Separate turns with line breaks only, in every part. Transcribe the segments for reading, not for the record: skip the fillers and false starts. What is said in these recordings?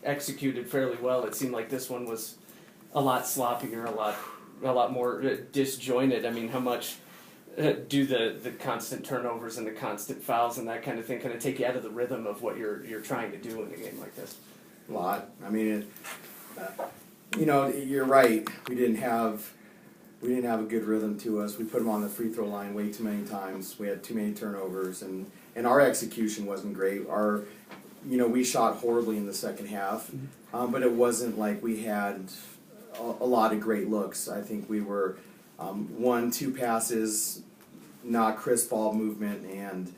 executed fairly well. It seemed like this one was a lot sloppier, a lot more disjointed. I mean, how much do the constant turnovers and the constant fouls and that kind of thing kind of take you out of the rhythm of what you're trying to do in a game like this?
A lot. I mean, you're right. We didn't have a good rhythm to us. We put them on the free throw line way too many times. We had too many turnovers, and our execution wasn't great. We shot horribly in the second half, but it wasn't like we had a lot of great looks. I think we were 1-2 passes, not crisp ball movement, and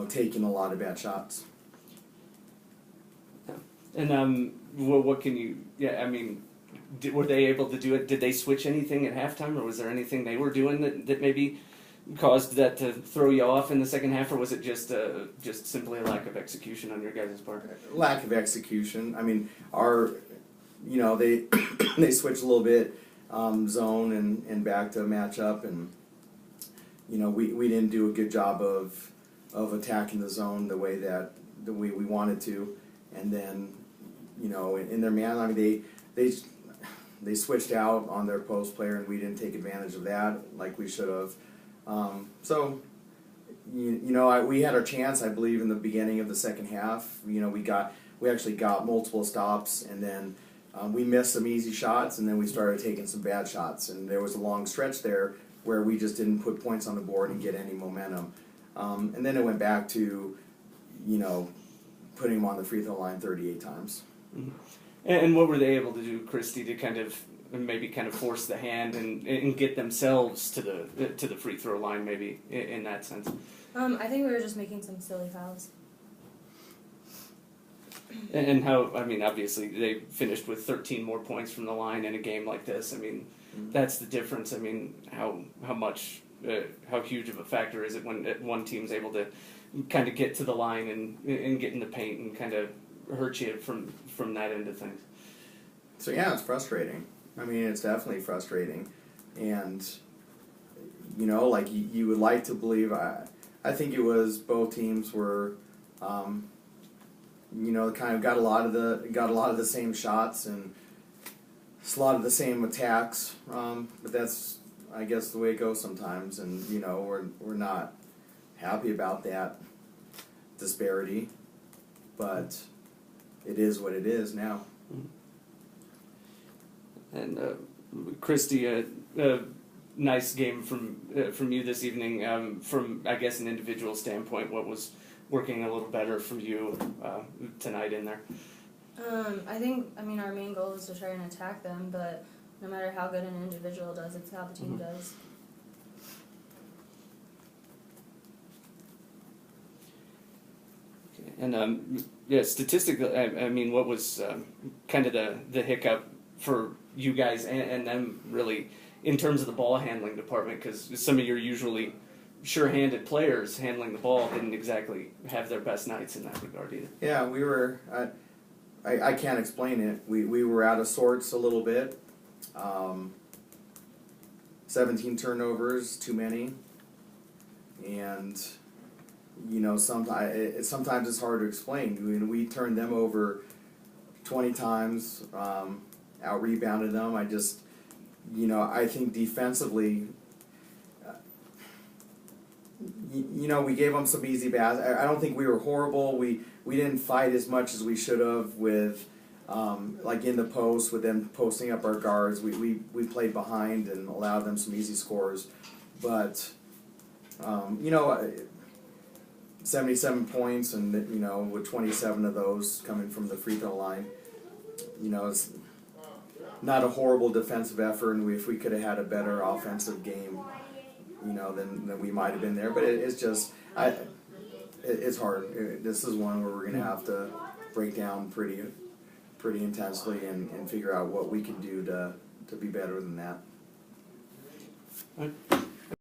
taking a lot of bad shots.
And what can you? Yeah, I mean, were they able to do it? Did they switch anything at halftime, or was there anything they were doing that maybe caused that to throw you off in the second half, or was it just simply a lack of execution on your guys' part?
Lack of execution. I mean, they they switched a little bit zone and back to match up, and we didn't do a good job of attacking the zone the way we wanted to, and then in their man, I mean they switched out on their post player, and we didn't take advantage of that like we should have. We had our chance, I believe, in the beginning of the second half. We actually got multiple stops, and then we missed some easy shots, and then we started taking some bad shots, and there was a long stretch there where we just didn't put points on the board and get any momentum. And then it went back to, putting them on the free throw line 38 times.
Mm-hmm. And what were they able to do, Christy, to kind of force the hand and get themselves to the free throw line, maybe in that sense?
I think we were just making some silly fouls.
And how? I mean, obviously they finished with 13 more points from the line in a game like this. I mean, that's the difference. I mean, how huge of a factor is it when one team's able to kind of get to the line and get in the paint and kind of hurt you from that end of things?
So yeah, it's frustrating. I mean, it's definitely frustrating, and you would like to believe. I think it was both teams were, kind of got a lot of the same shots and a lot of the same attacks. But that's, I guess, the way it goes sometimes, and we're not happy about that disparity, but it is what it is now.
And Christy, a nice game from you this evening. From, I guess, an individual standpoint, what was working a little better for you tonight in there?
I think, our main goal is to try and attack them, but no matter how good an individual does, it's how the team does.
And statistically, I mean, what was kind of the hiccup for you guys and them really in terms of the ball handling department? Because some of your usually sure-handed players handling the ball didn't exactly have their best nights in that regard either.
Yeah, we were. I can't explain it. We were out of sorts a little bit. 17 turnovers, too many, and sometimes it's hard to explain. We turned them over 20 times, out-rebounded them. I think defensively, we gave them some easy baths. I don't think we were horrible. We didn't fight as much as we should have with, in the post, with them posting up our guards. We played behind and allowed them some easy scores. But, 77 points, and with 27 of those coming from the free throw line, it's not a horrible defensive effort. And if we could have had a better offensive game, then we might have been there. But it's just, it's hard. This is one where we're going to have to break down pretty intensely and figure out what we can do to be better than that.
All right.